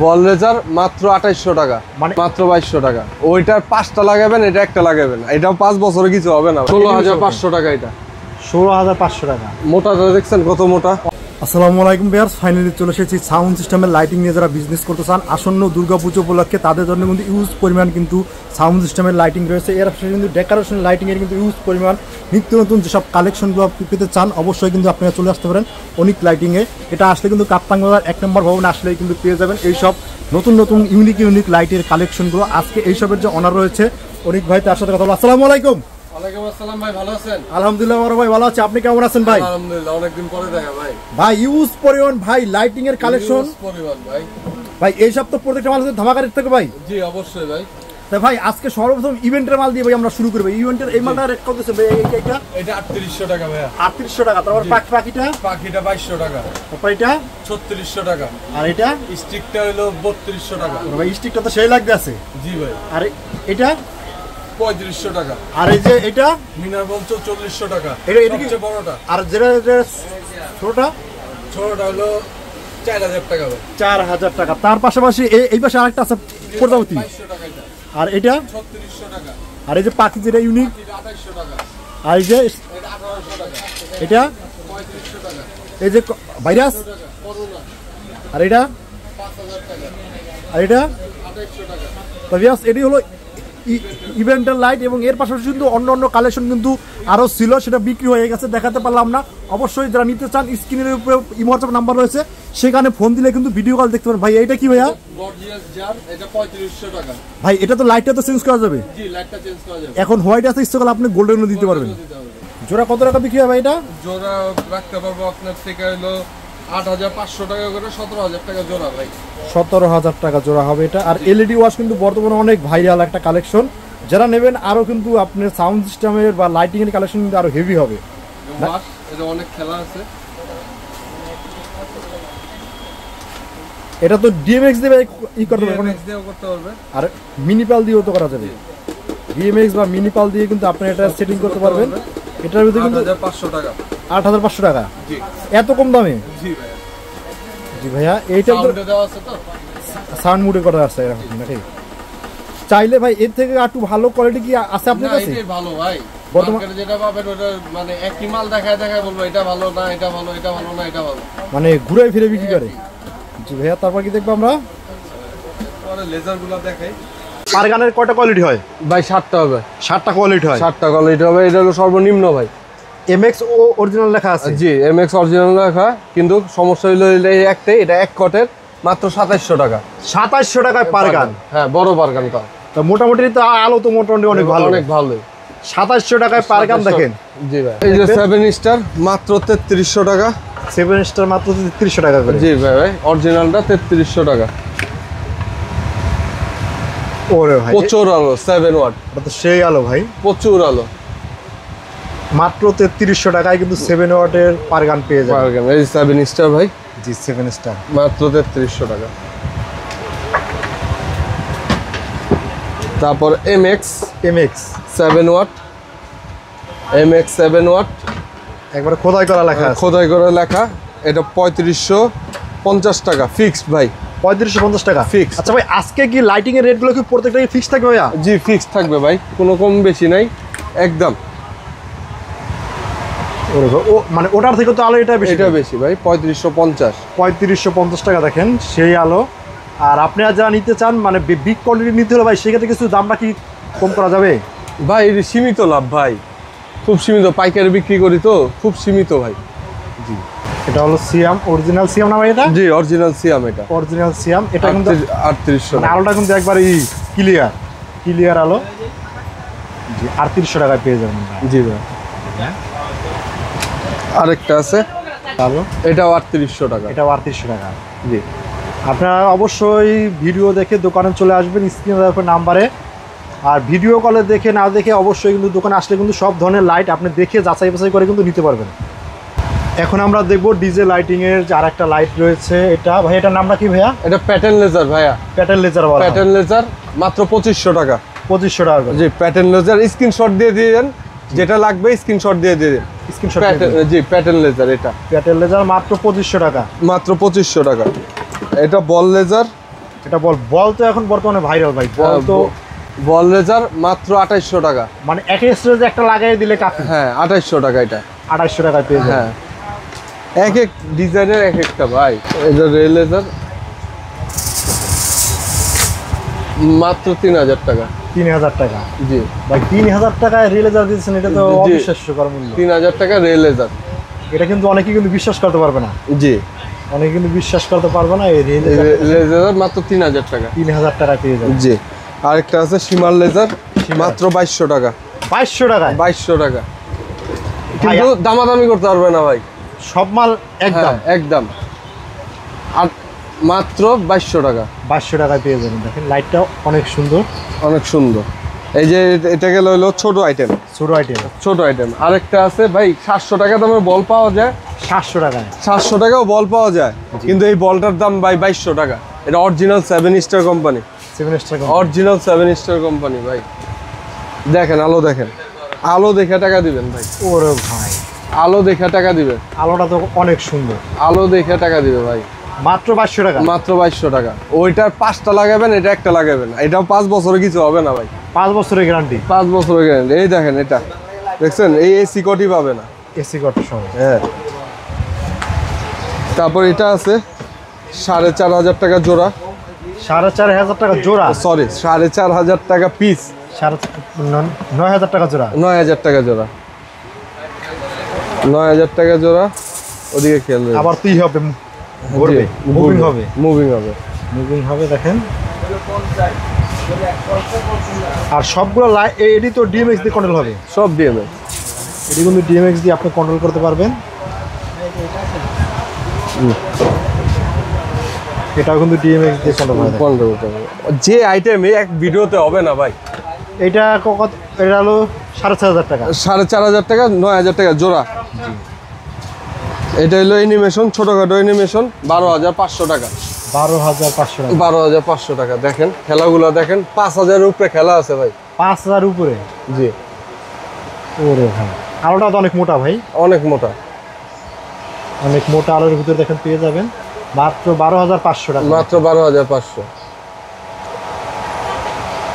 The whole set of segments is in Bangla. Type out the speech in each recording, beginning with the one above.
বল লেজার মাত্র 2800 টাকা, মানে মাত্র 2200 টাকা। ওইটার 5টা লাগাবেন, এটা একটা লাগাবেন, এটাও 5 বছরে কিছু হবে না। 16500 টাকা এটা। 16500 টাকা। মোটাটা দেখছেন কত মোটা। আসসালামু আলাইকুম ভিউয়ার্স, ফাইনালি চলে এসেছি সাউন্ড সিস্টেমের লাইটিং নিয়ে। যারা বিজনেস করতে চান আসন্ন দুর্গাপুজো উপলক্ষে তাদের জন্য কিন্তু ইউজ পরিমাণ কিন্তু সাউন্ড সিস্টেমের লাইটিং রয়েছে। এর সাথে কিন্তু ডেকোরেশন লাইটিংয়ের কিন্তু ইউজ পরিমাণ নিত্য নতুন যেসব কালেকশনগুলো পেতে চান অবশ্যই কিন্তু আপনারা চলে আসতে পারেন অনিক লাইটিংয়ে। এটা আসলে কিন্তু কাপ্তান বাজার 1 নম্বর ভবনে আসলেই কিন্তু পেয়ে যাবেন এইসব নতুন নতুন ইউনিক লাইটের কালেকশনগুলো। আজকে এইসবের যে অনার রয়েছে অনিক ভাই, তার সাথে কথা বলবো। আসসালামু আলাইকুম। ওয়ালাইকুম আসসালাম ভাই, ভালো আছেন? আলহামদুলিল্লাহ বড় ভাই ভালো আছি, আপনি কেমন আছেন ভাই? আলহামদুলিল্লাহ, অনেকদিন পরে দেখা ভাই। ভাই ইউজ পরিমাণ ভাই লাইটিং এর কালেকশন পরিমাণ ভাই। ভাই এই সব তো প্রত্যেকটা মাল ধামাকা রেট থাকে ভাই। জি অবশ্যই ভাই। তাই ভাই আজকে সর্বপ্রথম ইভেন্টের মাল দিয়ে ভাই আমরা শুরু করব। ইভেন্টের এই মালটা রেট কত আছে ভাই? এটা 3800 টাকা ভাই। 3800 টাকা। তারপর পাখিটা 2200 টাকা। তারপর এটা 3600 টাকা। আর এটা স্টিকটা হলো 3200 টাকা। ভাই স্টিকটা তো সেই লাগতে আছে। জি ভাই। আর এটা 3500 টাকা। আর এই যে এটা মিনার বল 4400 টাকা। এটা সবচেয়ে বড়টা। আর যেটা ছোটটা হলো 4000 টাকা ভাই। 4000 টাকা। তার পাশাপাশি এই পাশে আরেকটা আছে প্রজাপতি। 2200 টাকা এটা। আর এটা 3600 টাকা। আর এই যে পাখি যেটা ইউনিক 2800 টাকা। আর এই যে এটা 1800 টাকা। এটা 3500 টাকা। এই যে ভাইরাস আর এটা 5000 টাকা। আর এটা 2800 টাকা। তো ভিউয়ার্স এটি হলো ইভেন্টের লাইট, এবং এর পাশাপাশি কিন্তু অন্য কালেকশন কিন্তু আরও ছিল, সেটা বিক্রি হয়ে গেছে, দেখাতে পারলাম না। অবশ্যই যারা নিতে চান স্ক্রিনের উপরে ইমো হোয়াটসঅ্যাপ নাম্বার রয়েছে, সেখানে ফোন দিলে কিন্তু ভিডিও কল দেখতে পারেন। ভাই এটা কি ভাইয়া? গর্জিয়াস জার, এটা 3500 টাকা। ভাই এটা তো লাইটটা তো চেঞ্জ করা যাবে। জি লাইটটা চেঞ্জ করা যাবে। এখন হোয়াইট আছে, ইচ্ছে করলে আপনি গোল্ডেনও দিতে পারবেন। জোড়া কত টাকা বিক্রি হয় ভাই এটা? জোড়া রাখতে পারবো আপনার থেকে হলো 8500 টাকা করে, 17000 টাকা জোড়া ভাই। 17000 টাকা জোড়া হবে এটা। আর এলইডি ওয়াশ কিন্তু বর্তমানে অনেক ভাইরাল একটা কালেকশন, যারা নেবেন আরো কিন্তু আপনার সাউন্ড সিস্টেমের বা লাইটিং এর কালেকশন কিন্তু আরো হেভি হবে। ওয়াশ এটা অনেক খেলা আছে। এটা তো ডিএমএক্স দিয়ে করতে পারবেন, ডিএমএক্স দিয়েও করতে পারবে, আর মিনিপাল দিয়েও তো করা যাবে। ডিএমএক্স বা মিনিপাল দিয়ে কিন্তু আপনি এটা সেটিং করতে পারবেন। এটার ভিতরে কিন্তু 8500 টাকা। 8500 টাকা। জি এত কম দামে? জি ভাই। জি ভাইয়া, এইটা তো সাউন্ড দেওয়া আছে তো, সাউন্ড মুডে করা আছে এরকম নাকি? চাইলে ভাই এর থেকে একটু ভালো কোয়ালিটি কি আছে আপনার কাছে? এটাই ভালো ভাই। বর্তমানে যেটা পাবেন ওটা মানে একই মাল দেখায় বলবো এটা ভালো না, এটা ভালো, এটা ভালো না, এটা ভালো, মানে ঘুরে ফিরে বিক্রি করে। জি ভাইয়া, তারপর কি দেখবো আমরা? পরে লেজারগুলো দেখাই। পার গানের কয়টা কোয়ালিটি হয় ভাই? 7টা হবে। 7টা কোয়ালিটি হয়। 7টা কোয়ালিটি হবে। এটা হলো সর্বনিম্ন ভাই। এমএক্স ও অরিজিনাল লেখা আছে। জি এমএক্স অরিজিনাল লেখা, কিন্তু সমস্যা হইলো এই একটাই, এটা এক কটের মাত্র 2700 টাকা। 2700 টাকায় পার গান? হ্যাঁ বড় পার গান। তো মোটামুটি তো আলো তো মোটামুটি অনেক ভালো, অনেক ভালো। 2700 টাকায় পার গান দেখেন। জি ভাই। এই যে 7 স্টার মাত্র 3300 টাকা। 7 স্টার মাত্র 3300 টাকা করে। জি ভাই ভাই, অরিজিনালটা 3300 টাকা। ওরে ভাই প্রচুর আলো, 7 ওয়াট। এটা তো সেই আলো ভাই, প্রচুর আলো। মাত্র 3300 টাকায় কিন্তু 7 ওয়াটের পার গান পেয়ে যাবেন। পার গান এই 7 স্টার ভাই। জি 7 স্টার মাত্র 3300 টাকা। তারপর এমএক্স 7 ওয়াট। এমএক্স 7 ওয়াট একবারে খোদাই করা লেখা আছে। খোদাই করে লেখা। এটা 3550 টাকা ফিক্সড ভাই। 3550 টাকা ফিক্সড। আচ্ছা ভাই, আজকে কি লাইটিং এর রেটগুলো কি প্রত্যেকটাই ফিক্স থাকবে ভাইয়া? জি ফিক্সড থাকবে ভাই, কোনো কম বেশি নাই একদম। ও মানে ওটার থেকে তো আলো এটা বেশি? এটা বেশি ভাই, 3550 টাকা দেখেন সেই আলো। আর আপনারা যারা নিতে চান মানে বিগ কোয়ালিটি নিতে হলে ভাই, সেক্ষেত্রে কিছু দামটা কি কম করা যাবে? ভাই এটা সীমিত লাভ ভাই, খুব সীমিত, পাইকারি বিক্রি করি তো, খুব সীমিত ভাই। জি এটা হলো সিয়াম, অরিজিনাল সিয়াম না ভাই? এটা জি অরিজিনাল সিয়াম। এটা অরিজিনাল সিয়াম। এটা কিন্তু 3800 মানে আলোটা কিন্তু একবারে ক্লিয়ার আলো। জি 3800 টাকায় পেয়ে যাবেন। জি ভাই। আরেকটা আছে আলো, এটাও 3800 টাকা। এটাও 3800 টাকা। জি আপনারা অবশ্যই ভিডিও দেখে দোকানে চলে আসবেন স্ক্রিনে দেওয়া নাম্বারে। আর ভিডিও কলে দেখে না দেখে অবশ্যই কিন্তু দোকানে আসলে কিন্তু সব ধরনের লাইট আপনি দেখে যাচাই বাছাই করে কিন্তু নিতে পারবেন। এখন আমরা দেখবো ডিজে লাইটিং এর যে আরেকটা লাইট রয়েছে। এটা ভাই এটার নামটা কি ভাইয়া? এটা প্যাটার্ন লেজার ভাইয়া। প্যাটার্ন লেজার বলা হয়। প্যাটার্ন লেজার মাত্র 2500 টাকা। 2500 টাকা করে। জি প্যাটার্ন লেজার, স্ক্রিনশট দিয়ে দেন, যেটা লাগবে স্ক্রিনশট দিয়ে দেন। স্ক্রিনশট জি প্যাটার্ন লেজার। এটা প্যাটার্ন লেজার মাত্র 2500 টাকা। মাত্র 2500 টাকা। এটা বল লেজার এটা বল বল তো এখন বর্তমানে ভাইরাল ভাই, বল তো বল রেজার মাত্র 2800 টাকা। মানে এক স্টোরেজে একটা লাগাই দিলে কাফি। হ্যাঁ 2800 টাকা এটা। 2800 টাকায় পেয়ে যাবেন। হ্যাঁ এক এক ডিজাইনের এক একটা ভাই। এটা রেল লেজার মাত্র 3000 টাকা। 3000 টাকা জি ভাই, 3000 টাকায় রিলেজার দিচ্ছেন, এটা তো জি। অবিশ্বাস্যকর মূল্য। 3000 টাকা রেল লেজার। এটা কিন্তু অনেকেই কিন্তু বিশ্বাস করতে পারবে না, জি অনেকে কিন্তু বিশ্বাস করতে পারবে না এই লেজার মাত্র 3000 টাকা। 3000 টাকায় পেয়ে যাবেন। জি আরেকটা আছে সীমার লেজার মাত্র 2200 টাকা। 2200 টাকায় 2200 টাকা, ভাই, কিন্তু দামাদামি করতে পারবে না ভাই, সব মাল একদম একদম। আর মাত্র 2200 টাকা। 2200 টাকায় পেয়ে যাবেন। দেখেন লাইটটা অনেক সুন্দর, অনেক সুন্দর। এই যে এটা গেল হলো ছোট আইটেম, ছোট আইটেম। ছোট আইটেম। আরেকটা আছে ভাই 700 টাকা দামের বল পাওয়া যায়। 700 টাকায় 700 টাকাও বল পাওয়া যায়, কিন্তু এই বলটার দাম ভাই 2200 টাকা। এটা original 7 star company, 7 star. Original 7 star company ভাই। দেখেন আলো, দেখেন আলো দেখে টাকা দিবেন ভাই। ওরে ভাই, আলো দেখে টাকা দিবে, আলোটা তো অনেক সুন্দর। আলো দেখে টাকা দিবে ভাই। মাত্র 2200 টাকা। মাত্র 2200 টাকা। ওইটার 5টা লাগাবেন, এটা একটা লাগাবেন। এটাও 5 বছরে কিছু হবে না ভাই, 5 বছরের গ্যারান্টি। 5 বছরের গ্যারান্টি। এই দেখেন এটা দেখছেন, এই এসি কটি পাবে না। এসি কট সহ। হ্যাঁ তারপর এটা আছে 4500 টাকা জোড়া। 4500 টাকা জোড়া, সরি 4500 টাকা পিস। 9000 টাকা জোড়া। 9000 টাকা জোড়া, 9000 টাকা জোড়া। ওদিকে খেয়াল রাখবেন। আবার তুই হবে ঘুরবে, মুভিং হবে, মুভিং হবে, মুভিং হবে। দেখেন আর সবগুলো এডি তো ডিএমএক্স দিয়ে কন্ট্রোল হবে, সব ডিএমএ। এটি কিন্তু ডিএমএক্স দিয়ে আপনি কন্ট্রোল করতে পারবেন। এটাও কিন্তু ডিএমএক্স দিয়ে কন্ট্রোল হয়। যে আইটেম এক ভিডিওতে হবে না ভাই। এটা কত? এটা হলো 4500 টাকা। 4500 টাকা, 9000 টাকা জোড়া। এটা হলো অ্যানিমেশন, ছোটখাটো অ্যানিমেশন, 12500 টাকা। 12500 টাকা। 12500 টাকা। দেখেন খেলাগুলো দেখেন, 5000 উপরে খেলা আছে ভাই। 5000 উপরে? জি। ওরে ভাই, আলোটা তো অনেক মোটা ভাই, অনেক মোটা, অনেক মোটা আলোর ভিতরে দেখেন পেয়ে যাবেন মাত্র 12500 টাকা। মাত্র 12500।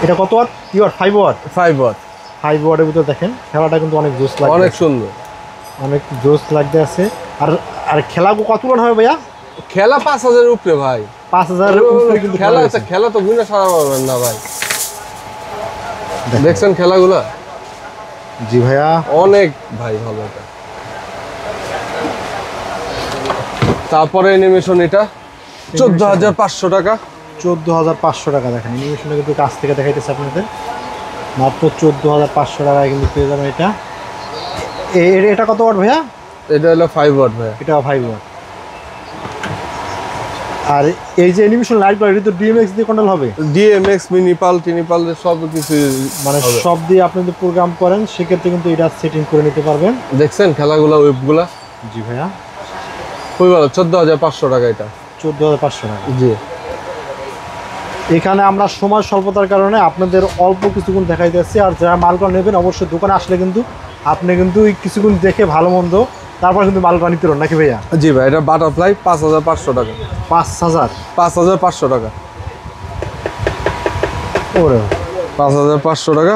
এটা কত ওয়াট? 3 watt, 5 watt? 5 ওয়াট। 5 ওয়াটের ভিতরে দেখেন খেলাটা কিন্তু অনেক জোস লাগে, অনেক সুন্দর, অনেক জোস লাগতে আছে। আর আর খেলা কত ওয়াট হবে ভাইয়া? খেলা 5000 উপরে ভাই। 5000 উপরে কিন্তু খেলা আছে। খেলা তো গুণে সারা পারবেন না ভাই। দেখছেন খেলাগুলা? জি ভাইয়া, অনেক ভাই ভালো এটা। তারপরে অ্যানিমেশন এটা 14500 টাকা। 14500 টাকা। দেখেন অ্যানিমেশনটা কিন্তু কাছ থেকে দেখাইতেছে আপনাদের, মাত্র 14500 টাকায় কিন্তু পেয়ে যাবেন এটা। এটা কত ওয়াট ভাইয়া? এটা হলো 5 ওয়াট ভাই। এটা 5 ওয়াট। আর এই যে অ্যানিমেশন লাইটগুলো, এটা তো ডিএমএক্স দিয়ে কন্ট্রোল হবে? ডিএমএক্স, মিনিপাল, টিনিপাল সব কিছু, মানে সব দিয়ে আপনি যদি প্রোগ্রাম করেন সেক্ষেত্রে কিন্তু এটা সেটিং করে নিতে পারবেন। দেখছেন খেলাগুলা, ওয়েবগুলা? জি ভাইয়া, খুবই ভালো। 14500 টাকা এটা। 14500 টাকা। জি। এখানে আমরা সময় স্বল্পতার কারণে আপনাদের অল্প কিছুক্ষণ দেখাইতেছি। আর যারা মালটা নেবেন অবশ্যই দোকানে আসলে কিন্তু আপনি কিন্তু কিছুক্ষণ দেখে ভালো মন্দ তারপর কিন্তু মালটা নিতে পারেন, নাকি ভাইয়া? জি ভাই, এটা বাটারফ্লাই 5500 টাকা। 5500 টাকা। ওরে 5500 টাকা।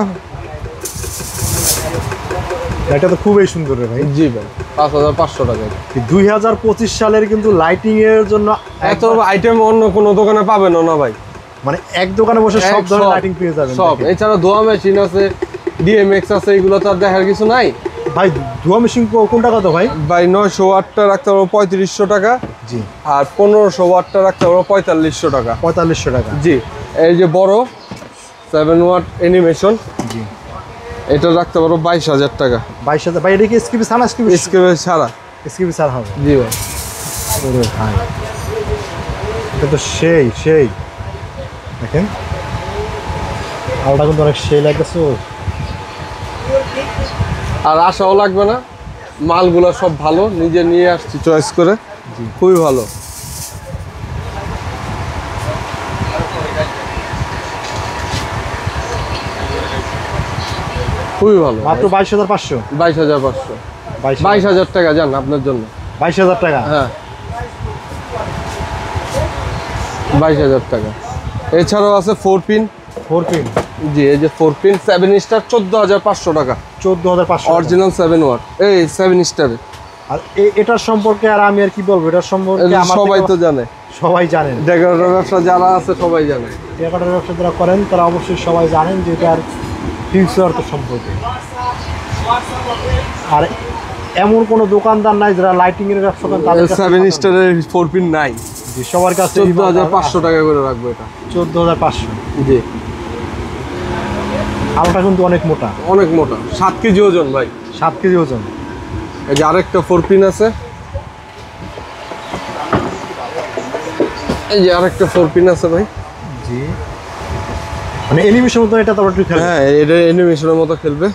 এটা তো খুবই সুন্দর রে ভাই। জি ভাই, 5500 টাকা। 2025 সালের কিন্তু লাইটিং এর জন্য এত আইটেম অন্য কোনো দোকানে পাবেন না ভাই। মানে এক দোকানে বসে সব ধরনের লাইটিং পেয়ে যাবেন সব। এছাড়া ধোয়া মেশিন আছে, ডিএমএক্স আছে, এগুলো তো আর দেখার কিছু নাই ভাই। ধোয়া মেশিন কোনটা কত ভাই? ভাই 900 ওয়াটটা রাখতে পারবো 3500 টাকা। জি। আর 1500 ওয়াটটা রাখতে পারবো 4500 টাকা। 4500 টাকা। জি। এই যে বড় 7 ওয়াট অ্যানিমেশন, জি, এটা রাখতে পারবো 22000 টাকা। 22000 ভাই। এটা কি এসকিপি ছাড়া? এসকেপে ছাড়া। এসকিপি ছাড়া হবে? জি ভাই। ওরে ভাই, এটা তো সেই সেই। দেখেন আলোটা কিন্তু অনেক সেই লাগতেছে। আর আশাও লাগবে না, মালগুলো সব ভালো, নিজে নিয়ে আসছি চয়েস করে। খুবই ভালো। খুবই ভালো। মাত্র 22500। 22500। 22000 টাকা যান আপনার জন্য। 22000 টাকা। হ্যাঁ 22000 টাকা। এছাড়াও আছে 4 পিন। 4 পিন, জি এই যে 4 পিন 7 স্টার 14500 টাকা। 14500 অরিজিনাল 7 ওয়াট, এই 7 স্টার। আর এটার সম্পর্কে আর আমি আর কি বলবো, এটার সম্পর্কে সবাই তো জানে, সবাই জানেন। ডেকোরেটর ব্যবসা যারা আছে সবাই জানে, ডেকোরেটর ব্যবসা যারা করেন তারা অবশ্যই সবাই জানেন যে এটার ফিউচার তো সম্পর্কে। আর এমন কোনো দোকানদার নাই যারা লাইটিং এর ব্যবসা করেন তাদের কাছে 7 স্টারের 4 পিন নাই। জি, সবার কাছে 14500 টাকা করে রাখবো এটা। 14500। জি, আলোটা কিন্তু অনেক মোটা, অনেক মোটা, 7 কেজি ওজন ভাই। 7 কেজি ওজন। এই যে আরেকটা 4 পিন আছে, এই যে আরেকটা 4 পিন আছে ভাই। জি, মানে অ্যানিমেশন মতো এটা তো একটু খেলে। হ্যাঁ, এটা অ্যানিমেশনের মতো খেলবে।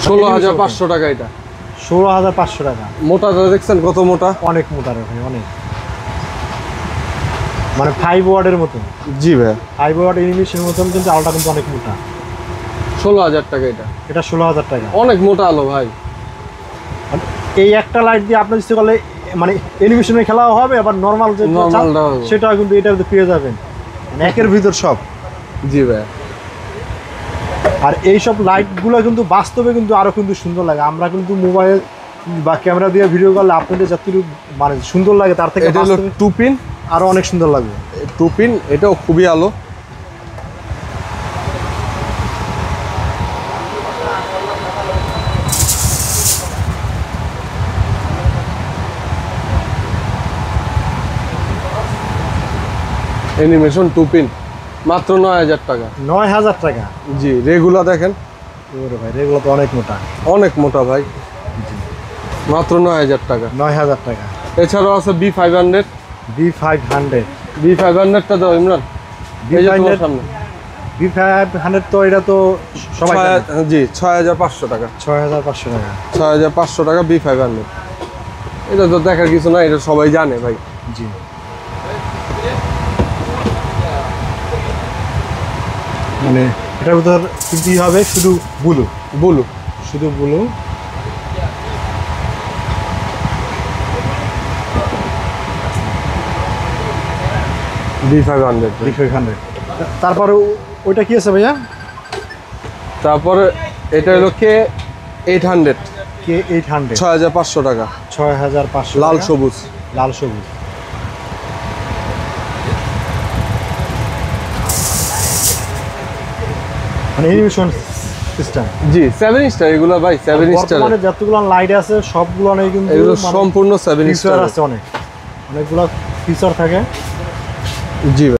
$16500 টাকা এটা। 16500 টাকা। মোটাটা দেখছেন কত মোটা? অনেক মোটা রে ভাই, অনেক, মানে 5 ওয়াটের মতো। জি ভাই, 5 ওয়াট অ্যানিমেশনের মতন, কিন্তু আলোটা কিন্তু অনেক মোটা। 16000 টাকা এটা। এটা 16000 টাকা। অনেক মোটা আলো ভাই। এই একটা লাইট দিয়ে আপনার ইচ্ছে করলে মানে অ্যানিমেশনে খেলাও হবে, আবার নরমাল যে সেটাও কিন্তু এটার ভিতরে পেয়ে যাবেন, মানে একের ভিতর সব। জি ভাই। আর এই সব লাইটগুলো কিন্তু বাস্তবে কিন্তু আরো কিন্তু সুন্দর লাগে। আমরা কিন্তু মোবাইল বা ক্যামেরা দিয়ে ভিডিও করলে আপনাদের যতটুকু মানে সুন্দর লাগে তার থেকে এটা হলো 2 পিন, আরো অনেক সুন্দর লাগবে। 2 পিন, এটাও খুবই আলো। অ্যানিমেশন 2 পিন মাত্র 9000 টাকা। 9000 টাকা। জি, রেগুলার দেখেন। ওরে ভাই, এগুলো তো অনেক মোটা। অনেক মোটা ভাই। মাত্র 9000 টাকা। 9000 টাকা। এছাড়াও আছে B500। B500। B500টা দাও ইমরান। এই যে তোমার সামনে B500 তো এটা তো সবাই জানে। জি, 6500 টাকা। 6500 টাকা। 6500 টাকা B500। এটা তো দেখার কিছু না, এটা সবাই জানে ভাই। জি, মানে এটার ভিতর কিন্তু হবে শুধু ব্লু, ব্লু, শুধু ব্লু। B500। তারপরে ওইটা কি আছে ভাইয়া? তারপরে এটা হলো K800। K800 6500 টাকা। 6500 লাল সবুজ। লাল সবুজ। মানে অ্যানিমেশন সিস্টেম। জি, 7 স্টার এগুলো ভাই, 7 স্টার। বর্তমানে যতগুলো লাইট আছে সবগুলো অনেক কিন্তু এগুলো সম্পূর্ণ 7 ফিচার স্টার আছে, অনেকগুলো ফিচার থাকে। জি।